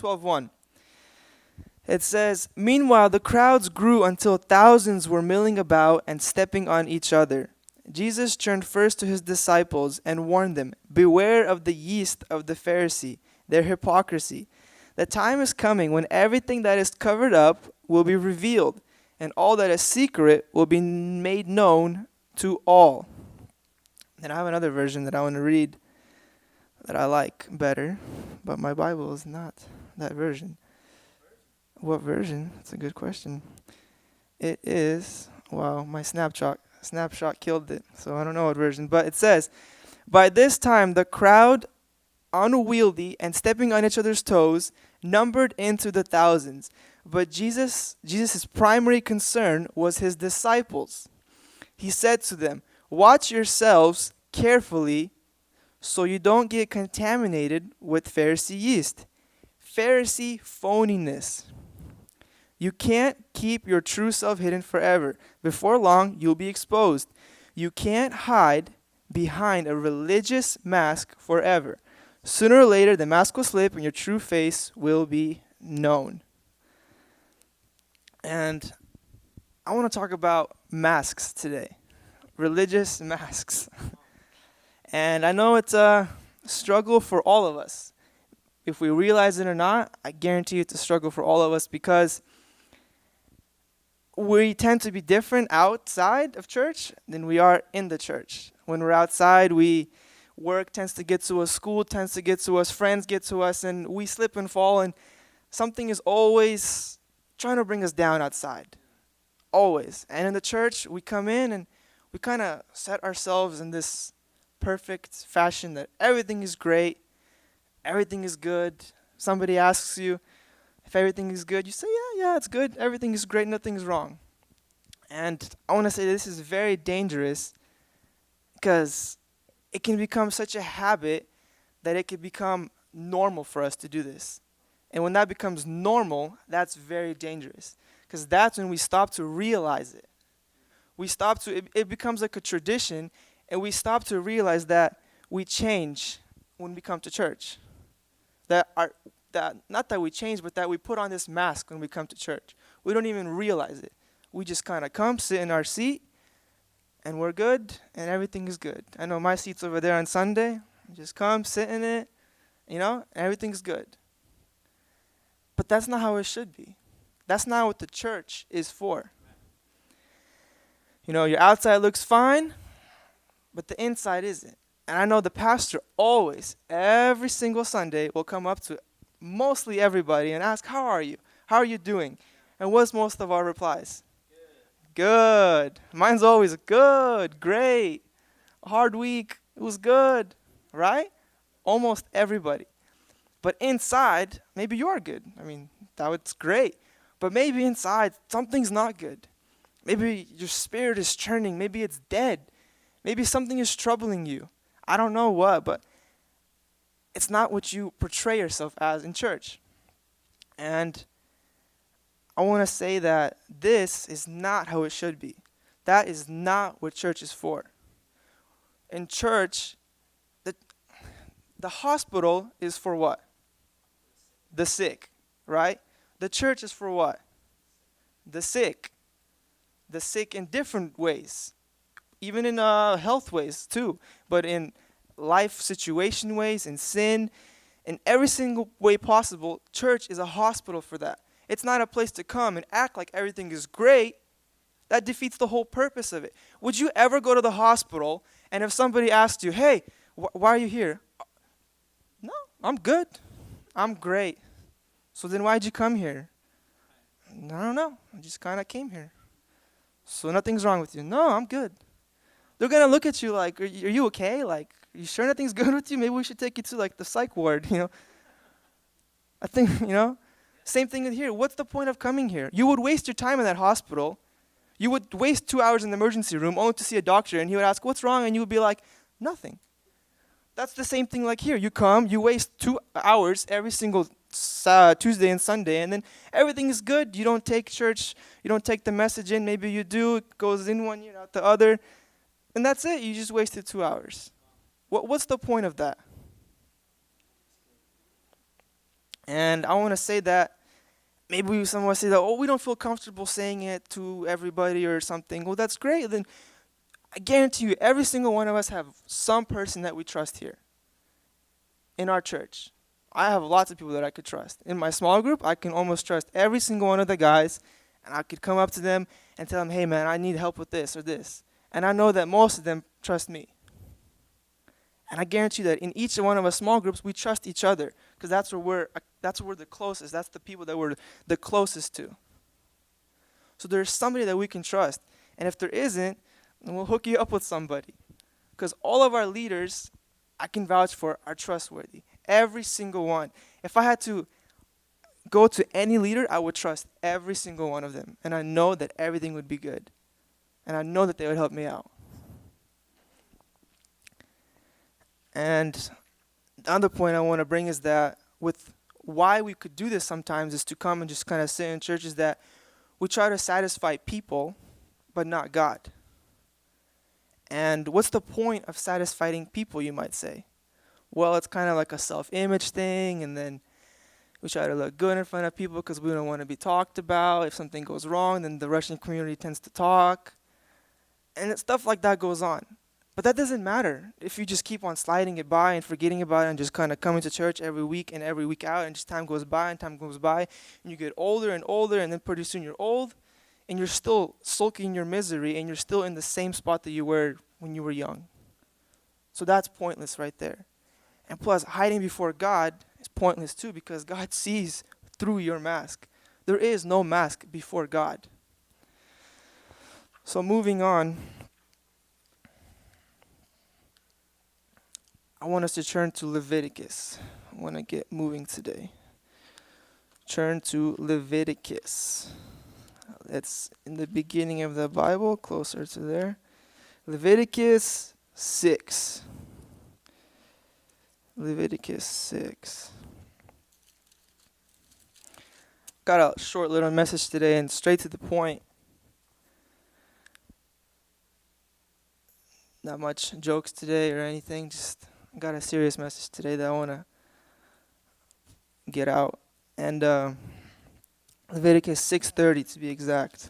12:1. It says, "Meanwhile the crowds grew until thousands were milling about and stepping on each other. Jesus turned first to his disciples and warned them, 'Beware of the yeast of the Pharisee, their hypocrisy. The time is coming when everything that is covered up will be revealed, and all that is secret will be made known to all.'" And I have another version that I want to read that I like better, but my Bible is not that version. What version? That's a good question. It is, wow, my snapshot killed it, so I don't know what version, but it says, "By this time the crowd, unwieldy and stepping on each other's toes, numbered into the thousands. But Jesus' primary concern was his disciples. He said to them, 'Watch yourselves carefully so you don't get contaminated with Pharisee yeast.'" Pharisee phoniness. "You can't keep your true self hidden forever. Before long, you'll be exposed. You can't hide behind a religious mask forever. Sooner or later, the mask will slip and your true face will be known." And I want to talk about masks today. Religious masks. And I know it's a struggle for all of us. If we realize it or not, I guarantee it's a struggle for all of us because we tend to be different outside of church than we are in the church. When we're outside, work tends to get to us, school tends to get to us, friends get to us, and we slip and fall, and something is always trying to bring us down outside. Always. And in the church, we come in and we kind of set ourselves in this perfect fashion that everything is great, everything is good. Somebody asks you if everything is good, you say, yeah, it's good, everything is great, nothing's wrong. And I want to say this is very dangerous because it can become such a habit that it can become normal for us to do this. And when that becomes normal, that's very dangerous because that's when we stop to realize it. It becomes like a tradition, and we stop to realize that we change when we come to church. Not that we change, but that we put on this mask when we come to church. We don't even realize it. We just kind of come, sit in our seat, and we're good, and everything is good. I know my seat's over there on Sunday. Just come, sit in it, and everything's good. But that's not how it should be. That's not what the church is for. Your outside looks fine, but the inside isn't. And I know the pastor always, every single Sunday, will come up to mostly everybody and ask, "How are you? How are you doing?" And what's most of our replies? Good. Mine's always good, great, a hard week, it was good, right? Almost everybody. But inside, maybe you're good. That's great. But maybe inside, something's not good. Maybe your spirit is churning. Maybe it's dead. Maybe something is troubling you. I don't know what, but it's not what you portray yourself as in church. And I want to say that this is not how it should be. That is not what church is for. In church, the hospital is for what? The sick, right? The church is for what? The sick. The sick in different ways. Even in health ways too. But in life situation ways, in sin, in every single way possible, church is a hospital for that. It's not a place to come and act like everything is great. That defeats the whole purpose of it. Would you ever go to the hospital and if somebody asked you, "Hey, why are you here?" "No, I'm good. I'm great." "So then why'd you come here?" "I don't know. I just kind of came here." "So nothing's wrong with you?" "No, I'm good." They're going to look at you like, are you okay? Are you sure nothing's good with you? Maybe we should take you to the psych ward, I think, same thing with here. What's the point of coming here? You would waste your time in that hospital. You would waste 2 hours in the emergency room only to see a doctor, and he would ask, "What's wrong?" And you would be like, "Nothing." That's the same thing like here. You come, you waste 2 hours every single Tuesday and Sunday, and then everything is good. You don't take church, you don't take the message in. Maybe you do. It goes in one ear, out the other. And that's it. You just wasted 2 hours. What's the point of that? And I want to say that maybe someone say that, oh, we don't feel comfortable saying it to everybody or something. Well, that's great. Then I guarantee you, every single one of us have some person that we trust here in our church. I have lots of people that I could trust. In my small group, I can almost trust every single one of the guys, and I could come up to them and tell them, hey man, I need help with this or this. And I know that most of them trust me. And I guarantee you that in each one of our small groups, we trust each other, because that's where we're the closest. That's the people that we're the closest to. So there's somebody that we can trust. And if there isn't, then we'll hook you up with somebody. Because all of our leaders, I can vouch for, are trustworthy. Every single one. If I had to go to any leader, I would trust every single one of them. And I know that everything would be good. And I know that they would help me out. And the other point I want to bring is that with why we could do this sometimes is to come and just kind of sit in churches that we try to satisfy people, but not God. And what's the point of satisfying people, you might say? Well, it's kind of like a self-image thing, and then we try to look good in front of people because we don't want to be talked about. If something goes wrong, then the Russian community tends to talk. And stuff like that goes on. But that doesn't matter if you just keep on sliding it by and forgetting about it and just kind of coming to church every week and every week out, and just time goes by and time goes by, and you get older and older, and then pretty soon you're old, and you're still sulking in your misery, and you're still in the same spot that you were when you were young. So that's pointless right there. And plus, hiding before God is pointless too, because God sees through your mask. There is no mask before God. So moving on, I want us to turn to Leviticus. I want to get moving today. Turn to Leviticus. It's in the beginning of the Bible, closer to there. Leviticus 6. Leviticus 6. Got a short little message today and straight to the point. Not much jokes today or anything, just got a serious message today that I want to get out. And Leviticus 6:30 to be exact.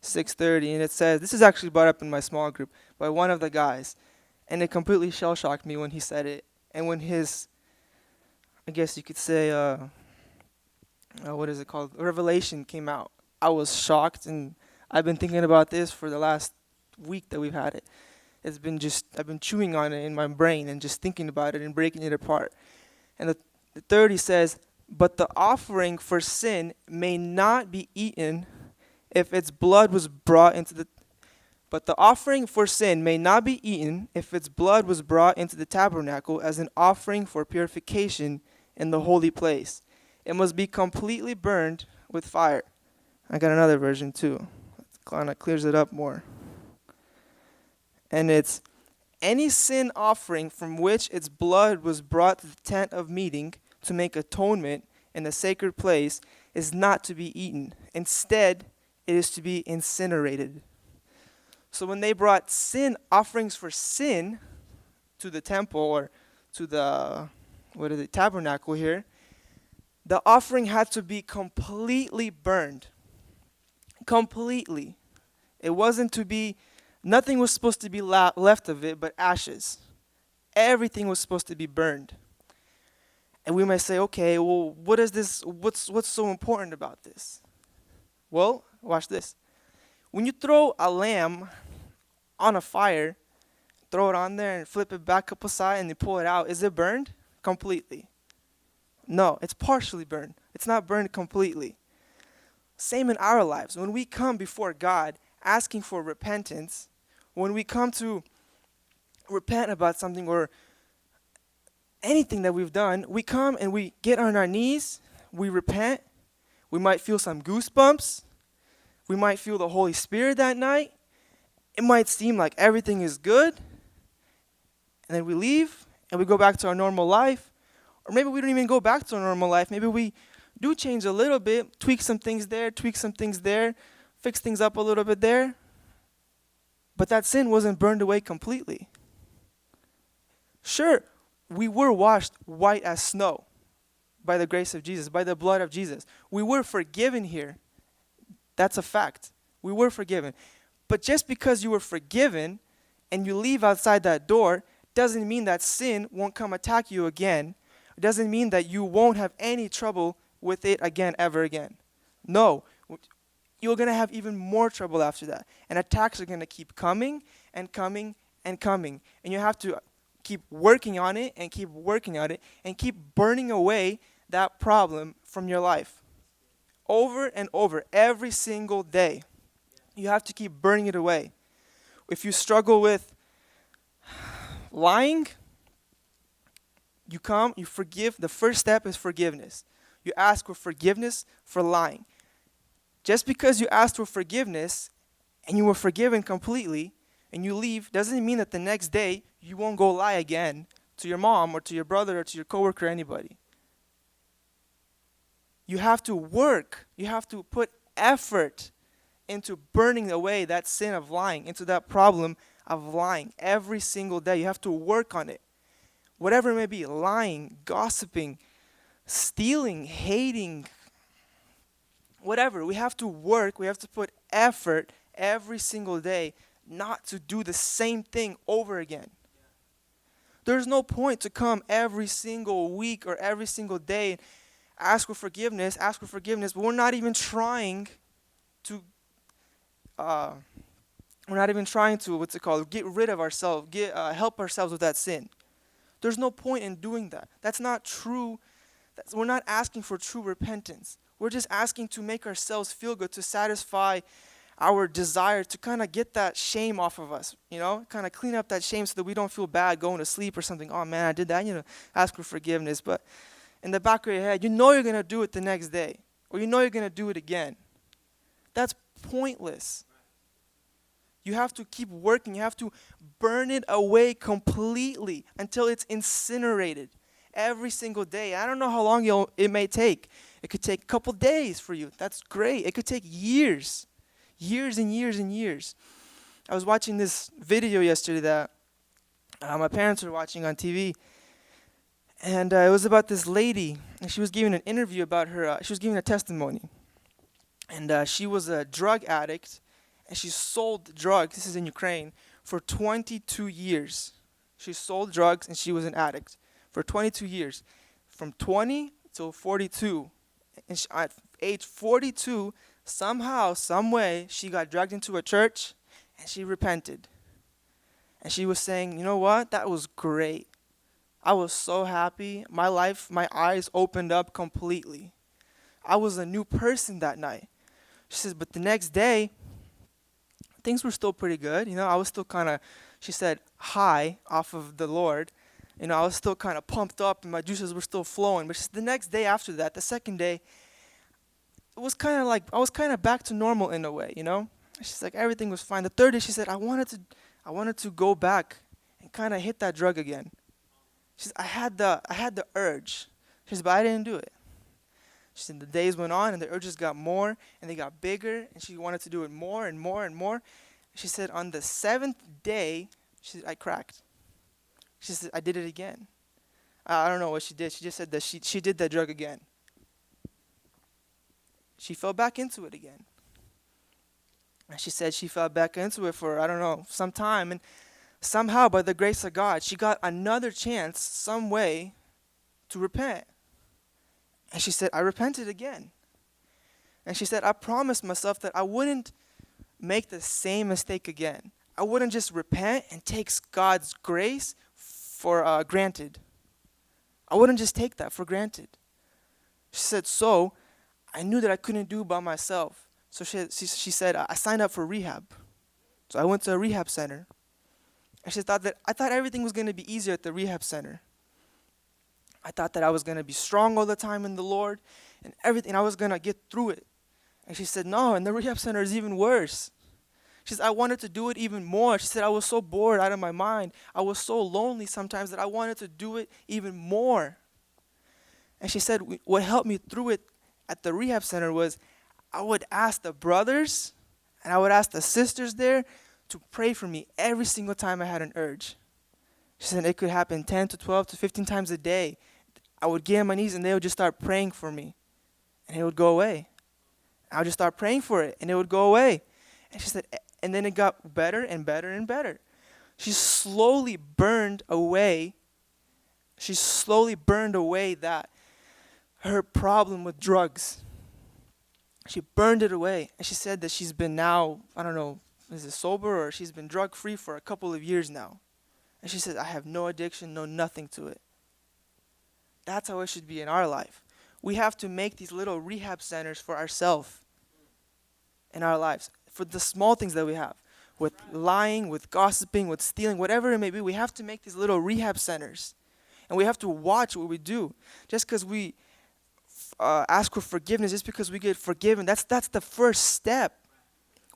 6:30, and it says, this is actually brought up in my small group by one of the guys, and it completely shell-shocked me when he said it, and when his, I guess you could say, what is it called, revelation came out. I was shocked, and I've been thinking about this for the last week that we've had it. I've been chewing on it in my brain and just thinking about it and breaking it apart. And the 30 says, but the offering for sin may not be eaten if its blood was brought into the blood was brought into the tabernacle as an offering for purification in the holy place. It must be completely burned with fire. I got another version too. It kind of clears it up more. And it's, any sin offering from which its blood was brought to the tent of meeting to make atonement in the sacred place is not to be eaten. Instead, it is to be incinerated. So when they brought sin offerings for sin to the temple or to the tabernacle here, the offering had to be completely burned. Completely. It wasn't to be, nothing was supposed to be left of it but ashes. Everything was supposed to be burned. And we might say, okay, well, what's so important about this? Well, watch this. When you throw a lamb on a fire, throw it on there and flip it back up aside and you pull it out, is it burned completely? No, it's partially burned. It's not burned completely. Same in our lives. When we come before God asking for repentance, when we come to repent about something or anything that we've done, we come and we get on our knees, we repent, we might feel some goosebumps, we might feel the Holy Spirit that night, it might seem like everything is good, and then we leave and we go back to our normal life, or maybe we don't even go back to our normal life, maybe we do change a little bit, tweak some things there, fix things up a little bit there, but that sin wasn't burned away completely. Sure, we were washed white as snow. by the grace of Jesus, by the blood of Jesus. We were forgiven here. That's a fact. We were forgiven. But just because you were forgiven and you leave outside that door doesn't mean that sin won't come attack you again. It doesn't mean that you won't have any trouble with it again, ever again. No. You're going to have even more trouble after that. And attacks are going to keep coming and coming and coming. And you have to keep working on it and keep working on it and keep burning away that problem from your life. Over and over, every single day. You have to keep burning it away. If you struggle with lying, you come, you forgive. The first step is forgiveness. You ask for forgiveness for lying. Just because you asked for forgiveness and you were forgiven completely and you leave doesn't mean that the next day you won't go lie again to your mom or to your brother or to your coworker or anybody. You have to work. You have to put effort into burning away that sin of lying, into that problem of lying every single day. You have to work on it. Whatever it may be, lying, gossiping, stealing, hating, whatever. We have to work. We have to put effort every single day not to do the same thing over again. There's no point to come every single week or every single day and ask for forgiveness, but we're not even trying to get rid of ourselves, help ourselves with that sin. There's no point in doing that. That's not true. We're not asking for true repentance. We're just asking to make ourselves feel good, to satisfy our desire to kind of get that shame off of us, kind of clean up that shame so that we don't feel bad going to sleep or something. Oh man, I did that, ask for forgiveness. But in the back of your head, you're going to do it the next day, or you're going to do it again. That's pointless. You have to keep working. You have to burn it away completely until it's incinerated every single day. I don't know how long it may take. It could take a couple days for you. That's great. It could take years. Years and years and years. I was watching this video yesterday that my parents were watching on TV. And it was about this lady. And she was giving an interview about she was giving a testimony. And she was a drug addict. And she sold drugs, this is in Ukraine, for 22 years. She sold drugs and she was an addict for 22 years. From 20 till 42. And at age 42, somehow, some way, she got dragged into a church and she repented. And she was saying, you know what? That was great. I was so happy. My life, my eyes opened up completely. I was a new person that night. She says, but the next day, things were still pretty good. I was still kind of, she said, high off of the Lord. I was still kind of pumped up and my juices were still flowing. But the next day after that, the second day, it was kind of like, I was kind of back to normal in a way, She's like, everything was fine. The third day, she said, I wanted to go back and kind of hit that drug again. She said, I had the urge. She said, but I didn't do it. She said, the days went on and the urges got more and they got bigger and she wanted to do it more and more and more. She said, on the seventh day, she said, I cracked. She said, I did it again. I don't know what she did. She just said that she did that drug again. She fell back into it again. And she said she fell back into it for, some time. And somehow, by the grace of God, she got another chance, some way, to repent. And she said, I repented again. And she said, I promised myself that I wouldn't make the same mistake again. I wouldn't just repent and take God's grace for granted. I wouldn't just take that for granted. She said, so I knew that I couldn't do it by myself. So she said, I signed up for rehab. So I went to a rehab center. And she thought I thought everything was going to be easier at the rehab center. I thought that I was going to be strong all the time in the Lord and everything. I was going to get through it. And she said, no, and the rehab center is even worse. She said, I wanted to do it even more. She said, I was so bored out of my mind. I was so lonely sometimes that I wanted to do it even more. And she said, what helped me through it at the rehab center was I would ask the brothers and I would ask the sisters there to pray for me every single time I had an urge. She said it could happen 10 to 12 to 15 times a day. I would get on my knees and they would just start praying for me. And it would go away. I would just start praying for it and it would go away. And she said, and then it got better and better and better. She slowly burned away. She slowly burned away that her problem with drugs. She burned it away. And she said that she's been now, I don't know, is it sober or she's been drug free for a couple of years now. And she said, I have no addiction, no nothing to it. That's how it should be in our life. We have to make these little rehab centers for ourselves in our lives, for the small things that we have. With lying, with gossiping, with stealing, whatever it may be, we have to make these little rehab centers. And we have to watch what we do. Just because we ask for forgiveness, just because we get forgiven, that's the first step.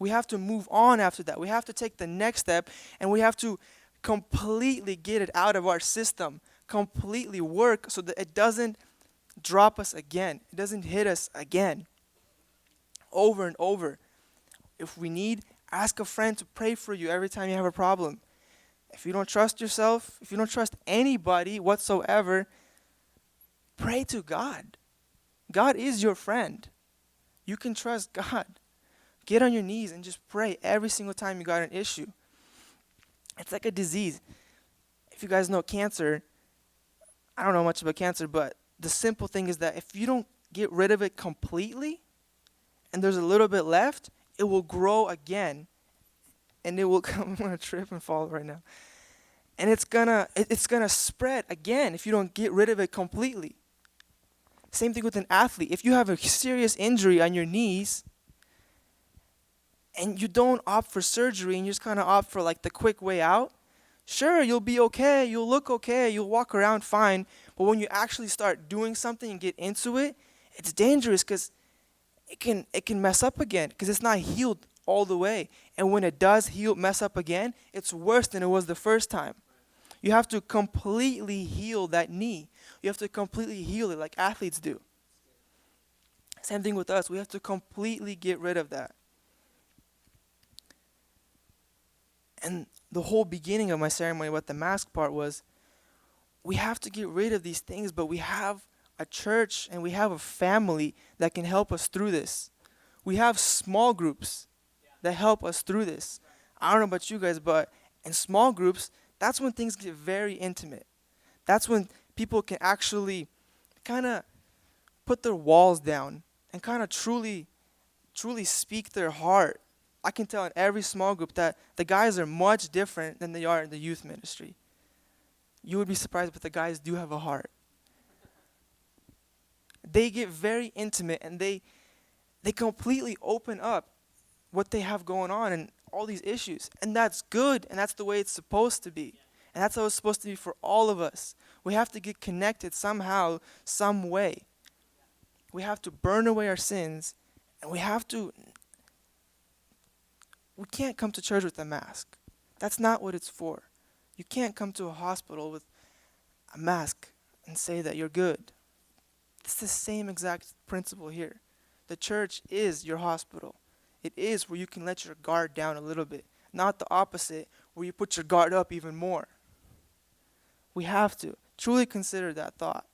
We have to move on after that. We have to take the next step, and we have to completely get it out of our system, completely work so that it doesn't drop us again. It doesn't hit us again. Over and over. If we need, ask a friend to pray for you every time you have a problem. If you don't trust yourself, if you don't trust anybody whatsoever, pray to God. God is your friend. You can trust God. Get on your knees and just pray every single time you got an issue. It's like a disease. If you guys know cancer, I don't know much about cancer, but the simple thing is that if you don't get rid of it completely, and there's a little bit left, it will grow again. And it will come, I'm going to trip and fall right now. And it's gonna spread again if you don't get rid of it completely. Same thing with an athlete. If you have a serious injury on your knees, and you don't opt for surgery and you just kind of opt for like the quick way out, sure, you'll be okay, you'll look okay, you'll walk around fine, but when you actually start doing something and get into it, it's dangerous because it can mess up again because it's not healed all the way. And when it does mess up again, it's worse than it was the first time. You have to completely heal that knee. You have to completely heal it like athletes do. Same thing with us. We have to completely get rid of that. And the whole beginning of my ceremony, what the mask part was, we have to get rid of these things, but we have a church and we have a family that can help us through this. We have small groups that help us through this. I don't know about you guys, but in small groups, that's when things get very intimate. That's when people can actually kind of put their walls down and kind of truly speak their heart. I can tell in every small group that the guys are much different than they are in the youth ministry. You would be surprised, but the guys do have a heart. They get very intimate and they completely open up what they have going on and all these issues. And that's good, and that's the way it's supposed to be. And that's how it's supposed to be for all of us. We have to get connected somehow, some way. We have to burn away our sins, and we can't come to church with a mask. That's not what it's for. You can't come to a hospital with a mask and say that you're good. It's the same exact principle here. The church is your hospital. It is where you can let your guard down a little bit, not the opposite, where you put your guard up even more. We have to truly consider that thought.